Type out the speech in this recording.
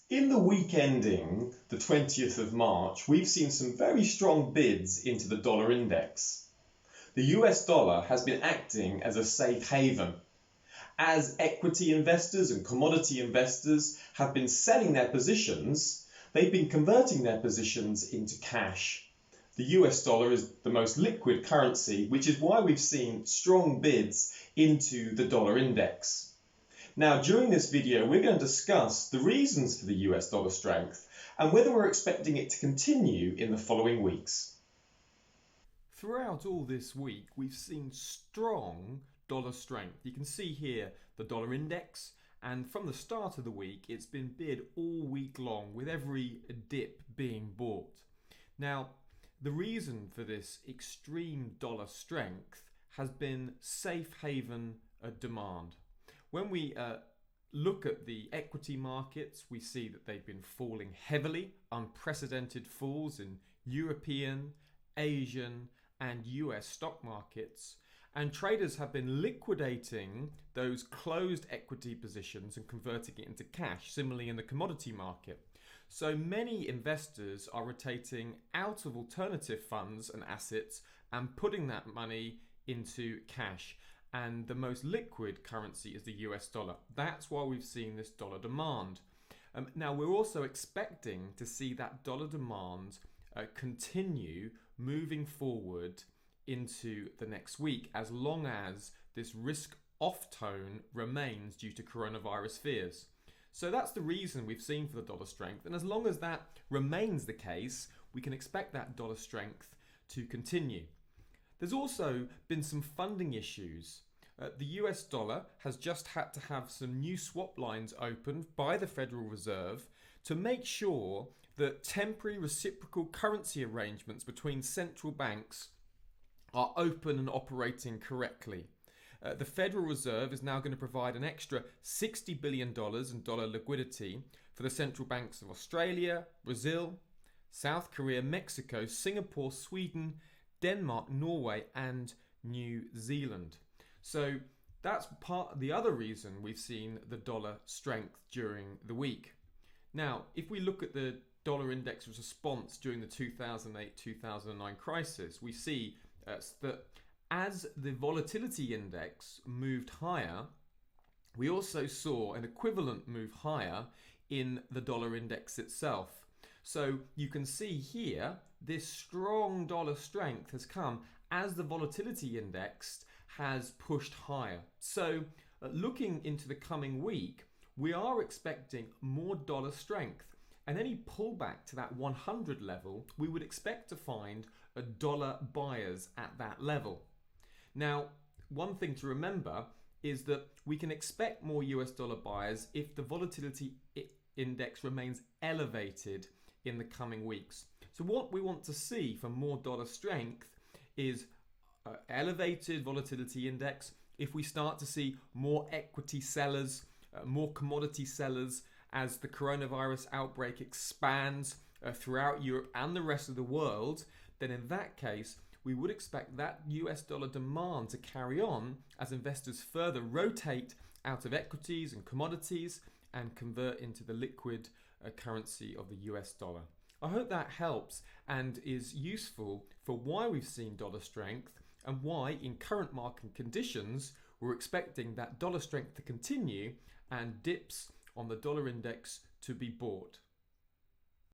In the week ending the 20th of March, we've seen some very strong bids into the dollar index. The US dollar has been acting as a safe haven. As equity investors and commodity investors have been selling their positions, they've been converting their positions into cash. The US dollar is the most liquid currency, which is why we've seen strong bids into the dollar index. Now, during this video, we're going to discuss the reasons for the US dollar strength and whether we're expecting it to continue in the following weeks. Throughout all this week, we've seen strong dollar strength. You can see here the dollar index, and from the start of the week, it's been bid all week long with every dip being bought. Now, the reason for this extreme dollar strength has been safe haven demand. When we look at the equity markets, we see that they've been falling heavily, unprecedented falls in European, Asian, and US stock markets. And traders have been liquidating those closed equity positions and converting it into cash, similarly in the commodity market. So many investors are rotating out of alternative funds and assets and putting that money into cash. And the most liquid currency is the US dollar. That's why we've seen this dollar demand. Now, we're also expecting to see that dollar demand continue moving forward into the next week, as long as this risk-off tone remains due to coronavirus fears. So that's the reason we've seen for the dollar strength. And as long as that remains the case, we can expect that dollar strength to continue. There's also been some funding issues. The US dollar has just had to have some new swap lines opened by the Federal Reserve to make sure that temporary reciprocal currency arrangements between central banks are open and operating correctly. The Federal Reserve is now going to provide an extra $60 billion in dollar liquidity for the central banks of Australia, Brazil, South Korea, Mexico, Singapore, Sweden, Denmark, Norway, and New Zealand. So that's part of the other reason we've seen the dollar strength during the week. Now, if we look at the dollar index response during the 2008-2009 crisis, we see that as the volatility index moved higher, we also saw an equivalent move higher in the dollar index itself. So you can see here, this strong dollar strength has come as the volatility index has pushed higher. So looking into the coming week, we are expecting more dollar strength. And any pullback to that 100 level, we would expect to find dollar buyers at that level. Now, one thing to remember is that we can expect more US dollar buyers if the volatility index remains elevated in the coming weeks. So what we want to see for more dollar strength is elevated volatility index. If we start to see more equity sellers, more commodity sellers as the coronavirus outbreak expands throughout Europe and the rest of the world, then in that case, we would expect that US dollar demand to carry on as investors further rotate out of equities and commodities and convert into the liquid currency of the US dollar. I hope that helps and is useful for why we've seen dollar strength and why in current market conditions we're expecting that dollar strength to continue and dips on the dollar index to be bought.